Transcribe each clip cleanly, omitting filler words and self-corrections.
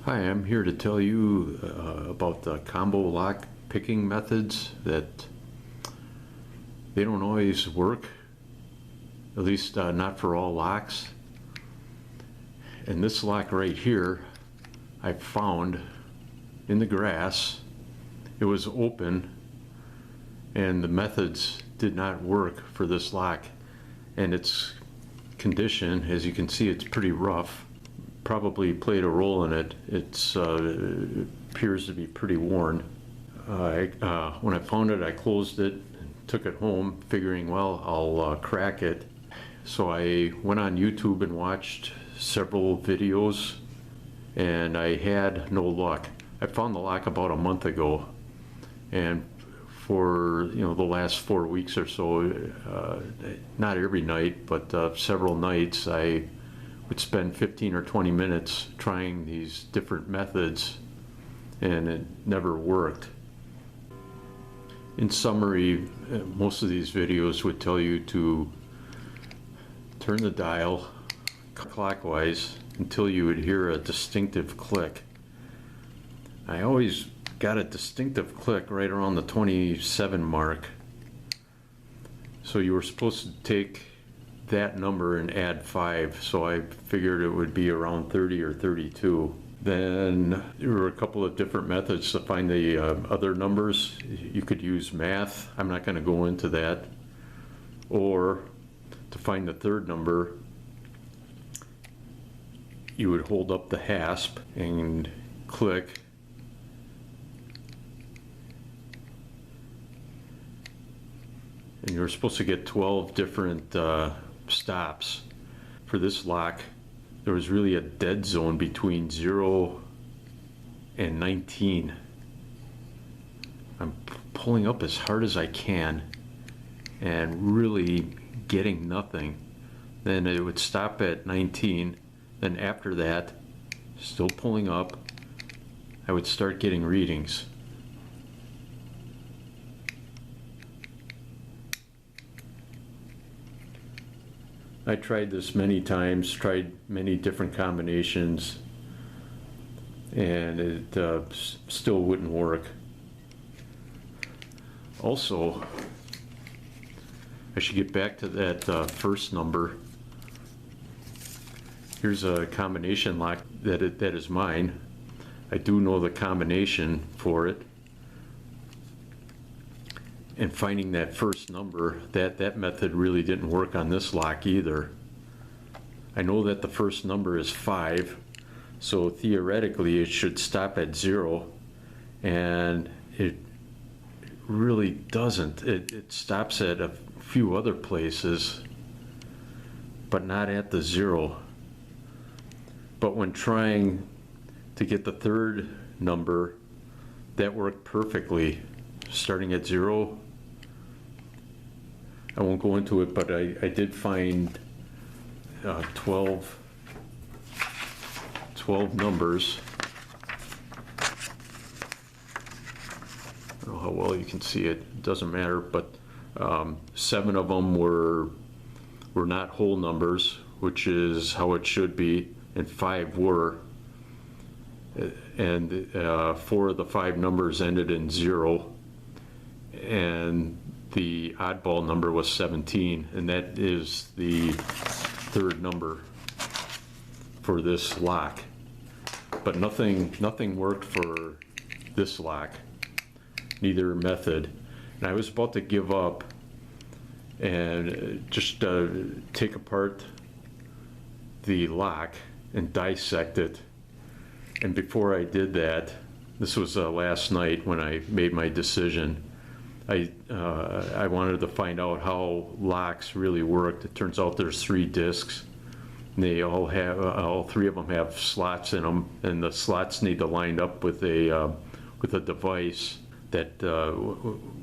Hi, I'm here to tell you about the combo lock picking methods that they don't always work, at least not for all locks. And this lock right here, I found in the grass. It was open and the methods did not work for this lock. And its condition, as you can see, it's pretty rough. Probably played a role in it. It appears to be pretty worn. When I found it, I closed it and took it home, figuring, well, I'll crack it. So I went on YouTube and watched several videos, and I had no luck. I found the lock about a month ago, and for the last 4 weeks or so, not every night, but several nights, I would spend 15 or 20 minutes trying these different methods, and it never worked. In summary, most of these videos would tell you to turn the dial clockwise until you would hear a distinctive click. I always got a distinctive click right around the 27 mark. So you were supposed to take that number and add 5, so I figured it would be around 30 or 32. Then there were a couple of different methods to find the other numbers. You could use math, I'm not going to go into that, or to find the third number, you would hold up the hasp and click, and you're supposed to get 12 different stops. For this lock, there was really a dead zone between 0 and 19. I'm pulling up as hard as I can and really getting nothing. Then it would stop at 19. Then after that, still pulling up, I would start getting readings. I tried this many times, tried many different combinations, and it still wouldn't work. Also, I should get back to that first number. Here's a combination lock that is mine. I do know the combination for it. And finding that first number, that method really didn't work on this lock either. I know that the first number is 5, so theoretically it should stop at 0, and it really doesn't. It stops at a few other places, but not at the 0. But when trying to get the third number, that worked perfectly. Starting at 0, I won't go into it, but I did find 12 numbers. I don't know how well you can see it, it doesn't matter, but 7 of them were not whole numbers, which is how it should be, and 5 were. And 4 of the 5 numbers ended in 0. And the oddball number was 17, and that is the third number for this lock. But nothing worked for this lock, neither method. And I was about to give up and just take apart the lock and dissect it. And before I did that, this was last night when I made my decision, I wanted to find out how locks really worked. It turns out there's 3 discs. And they all have, all 3 of them have slots in them, and the slots need to line up with a device that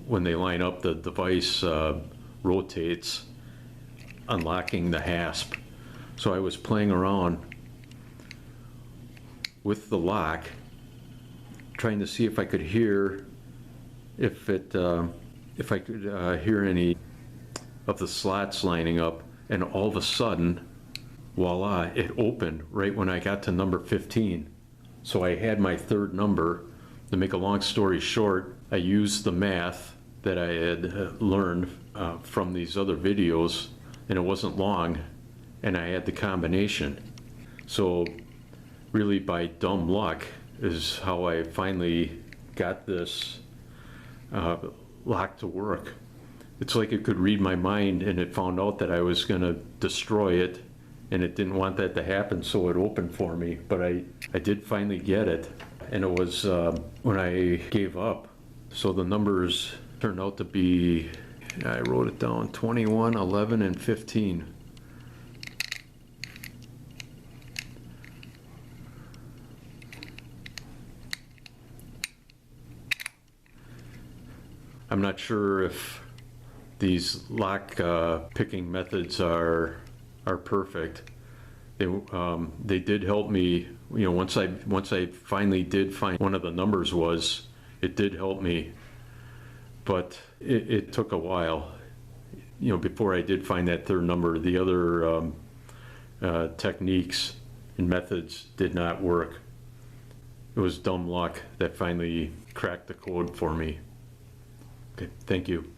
when they line up, the device rotates, unlocking the hasp. So I was playing around with the lock, trying to see if I could hear if I could hear any of the slots lining up, and all of a sudden, voila, it opened right when I got to number 15. So I had my third number. To make a long story short, I used the math that I had learned from these other videos, and it wasn't long, and I had the combination. So really by dumb luck is how I finally got this lock to work. It's like it could read my mind, and it found out that I was going to destroy it, and it didn't want that to happen, so it opened for me. But I did finally get it, and it was when I gave up. So the numbers turned out to be, I wrote it down, 21, 11, and 15. I'm not sure if these lock picking methods are perfect. They did help me, you know, once I finally did find one of the numbers was, it did help me, but it took a while, you know, before I did find that third number. The other techniques and methods did not work. It was dumb luck that finally cracked the code for me. Okay, thank you.